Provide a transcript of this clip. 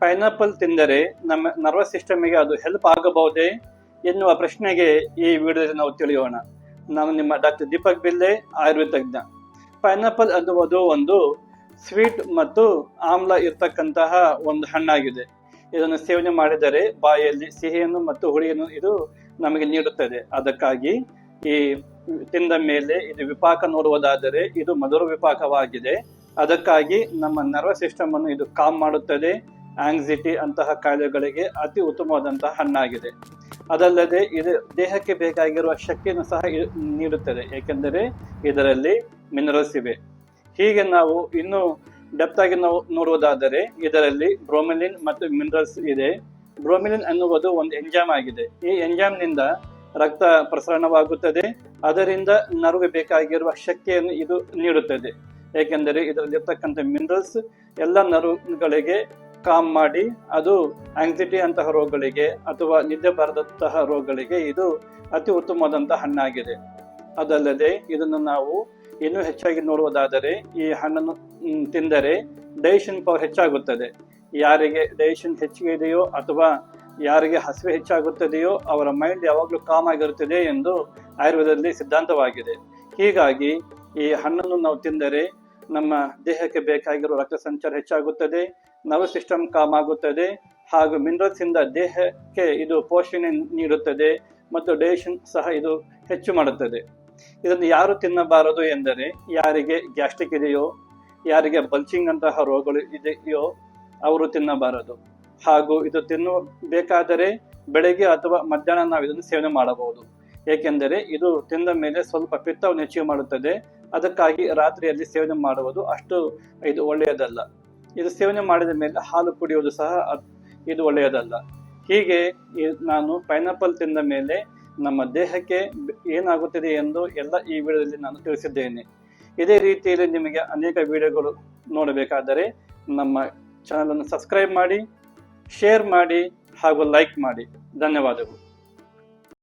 Pineapple ತಿಂದರೆ ನಮ್ಮ nervous ಸಿಸ್ಟಮ್ಗೆ ಅದು ಹೆಲ್ಪ್ ಆಗಬಹುದೇ ಎನ್ನುವ ಪ್ರಶ್ನೆಗೆ ಈ ವಿಡಿಯೋದಲ್ಲಿ ನಾವು ತಿಳಿಯೋಣ. ನಾನು ನಿಮ್ಮ ಡಾಕ್ಟರ್ ದೀಪಕ್ ಬಿಲ್ಲೆ, ಆಯುರ್ವೇದ ತಜ್ಞ. ಪೈನಾಪಲ್ ಅನ್ನುವುದು ಒಂದು ಸ್ವೀಟ್ ಮತ್ತು ಆಮ್ಲ ಇರ್ತಕ್ಕಂತಹ ಒಂದು ಹಣ್ಣಾಗಿದೆ. ಇದನ್ನು ಸೇವನೆ ಮಾಡಿದರೆ ಬಾಯಲ್ಲಿ ಸಿಹಿಯನ್ನು ಮತ್ತು ಹುಳಿಯನ್ನು ಇದು ನಮಗೆ ನೀಡುತ್ತದೆ. ಅದಕ್ಕಾಗಿ ಈ ತಿಂದ ಮೇಲೆ ಇದು ವಿಪಾಕ ನೋಡುವುದಾದರೆ ಇದು ಮಧುರ ವಿಪಾಕವಾಗಿದೆ. ಅದಕ್ಕಾಗಿ ನಮ್ಮ ನರ್ವಸ್ ಸಿಸ್ಟಮ್ ಅನ್ನು ಇದು ಕಾಮ್ ಮಾಡುತ್ತದೆ. ಆಂಗ್ಸೈಟಿ ಅಂತಹ ಕಾಯಿಲೆಗಳಿಗೆ ಅತಿ ಉತ್ತಮವಾದಂತಹ ಹಣ್ಣಾಗಿದೆ. ಅದಲ್ಲದೆ ಇದು ದೇಹಕ್ಕೆ ಬೇಕಾಗಿರುವ ಶಕ್ತಿಯನ್ನು ಸಹ ನೀಡುತ್ತದೆ, ಏಕೆಂದರೆ ಇದರಲ್ಲಿ ಮಿನರಲ್ಸ್ ಇವೆ. ಹೀಗೆ ನಾವು ಇನ್ನು ಡೆಪ್ತ್ ಆಗಿ ನಾವು ನೋಡುವುದಾದರೆ ಇದರಲ್ಲಿ ಬ್ರೋಮಿಲಿನ್ ಮತ್ತು ಮಿನರಲ್ಸ್ ಇದೆ. ಬ್ರೋಮಿಲಿನ್ ಅನ್ನುವುದು ಒಂದು ಎಂಜೈಮ್ ಆಗಿದೆ. ಈ ಎಂಜೈಮ್ನಿಂದ ರಕ್ತ ಪ್ರಸರಣವಾಗುತ್ತದೆ. ಅದರಿಂದ ನರ್ವ್ಗೆ ಬೇಕಾಗಿರುವ ಶಕ್ತಿಯನ್ನು ಇದು ನೀಡುತ್ತದೆ, ಏಕೆಂದರೆ ಇದರಲ್ಲಿರ್ತಕ್ಕಂಥ ಮಿನರಲ್ಸ್ ಎಲ್ಲ ನರ್ವ್ಗಳಿಗೆ ಕಾಮ್ ಮಾಡಿ ಅದು ಆಂಗ್ಸೈಟಿ ಅಂತಹ ರೋಗಗಳಿಗೆ ಅಥವಾ ನಿದ್ದೆ ಬರದಂತಹ ರೋಗಗಳಿಗೆ ಇದು ಅತಿ ಉತ್ತಮವಾದಂತಹ ಹಣ್ಣಾಗಿದೆ. ಅದಲ್ಲದೆ ಇದನ್ನು ನಾವು ಇನ್ನೂ ಹೆಚ್ಚಾಗಿ ನೋಡುವುದಾದರೆ ಈ ಹಣ್ಣನ್ನು ತಿಂದರೆ ಡೈಜೆಷನ್ ಪವರ್ ಹೆಚ್ಚಾಗುತ್ತದೆ. ಯಾರಿಗೆ ಡೈಜೆಷನ್ ಹೆಚ್ಚಿಗೆ ಇದೆಯೋ ಅಥವಾ ಯಾರಿಗೆ ಹಸಿವೆ ಹೆಚ್ಚಾಗುತ್ತದೆಯೋ ಅವರ ಮೈಂಡ್ ಯಾವಾಗಲೂ ಕಾಮ್ ಆಗಿರುತ್ತದೆ ಎಂದು ಆಯುರ್ವೇದದಲ್ಲಿ ಸಿದ್ಧಾಂತವಾಗಿದೆ. ಹೀಗಾಗಿ ಈ ಹಣ್ಣನ್ನು ನಾವು ತಿಂದರೆ ನಮ್ಮ ದೇಹಕ್ಕೆ ಬೇಕಾಗಿರುವ ರಕ್ತ ಸಂಚಾರ ಹೆಚ್ಚಾಗುತ್ತದೆ, ನರ್ವಸ್ ಸಿಸ್ಟಮ್ ಕಾಮ್ ಆಗುತ್ತದೆ, ಹಾಗೂ ಮಿನರಲ್ಸ್ ಇಂದ ದೇಹಕ್ಕೆ ಇದು ಪೋಷಣೆ ನೀಡುತ್ತದೆ ಮತ್ತು ಡೈಜೆಷನ್ ಸಹ ಇದು ಹೆಚ್ಚು ಮಾಡುತ್ತದೆ. ಇದನ್ನು ಯಾರು ತಿನ್ನಬಾರದು ಎಂದರೆ ಯಾರಿಗೆ ಗ್ಯಾಸ್ಟ್ರಿಕ್ ಇದೆಯೋ, ಯಾರಿಗೆ ಬಲ್ಚಿಂಗ್ ಅಂತಹ ರೋಗಗಳು ಇದೆಯೋ ಅವರು ತಿನ್ನಬಾರದು. ಹಾಗೂ ಇದು ತಿನ್ನಬೇಕಾದರೆ ಬೆಳಗ್ಗೆ ಅಥವಾ ಮಧ್ಯಾಹ್ನ ನಾವು ಇದನ್ನು ಸೇವನೆ ಮಾಡಬಹುದು, ಏಕೆಂದರೆ ಇದು ತಿಂದ ಮೇಲೆ ಸ್ವಲ್ಪ ಪಿತ್ತವನ್ನು ಹೆಚ್ಚಿಗೆ ಮಾಡುತ್ತದೆ. ಅದಕ್ಕಾಗಿ ರಾತ್ರಿಯಲ್ಲಿ ಸೇವನೆ ಮಾಡುವುದು ಅಷ್ಟು ಇದು ಒಳ್ಳೆಯದಲ್ಲ. ಇದು ಸೇವನೆ ಮಾಡಿದ ಮೇಲೆ ಹಾಲು ಕುಡಿಯುವುದು ಸಹ ಇದು ಒಳ್ಳೆಯದಲ್ಲ. ಹೀಗೆ ನಾನು ಪೈನಾಪಲ್ ತಿಂದ ಮೇಲೆ ನಮ್ಮ ದೇಹಕ್ಕೆ ಏನಾಗುತ್ತದೆ ಎಂದು ಎಲ್ಲ ಈ ವಿಡಿಯೋದಲ್ಲಿ ನಾನು ತಿಳಿಸಿದ್ದೇನೆ. ಇದೇ ರೀತಿಯಲ್ಲಿ ನಿಮಗೆ ಅನೇಕ ವಿಡಿಯೋಗಳು ನೋಡಬೇಕಾದರೆ ನಮ್ಮ ಚಾನಲನ್ನು ಸಬ್ಸ್ಕ್ರೈಬ್ ಮಾಡಿ, ಶೇರ್ ಮಾಡಿ ಹಾಗೂ ಲೈಕ್ ಮಾಡಿ. ಧನ್ಯವಾದಗಳು.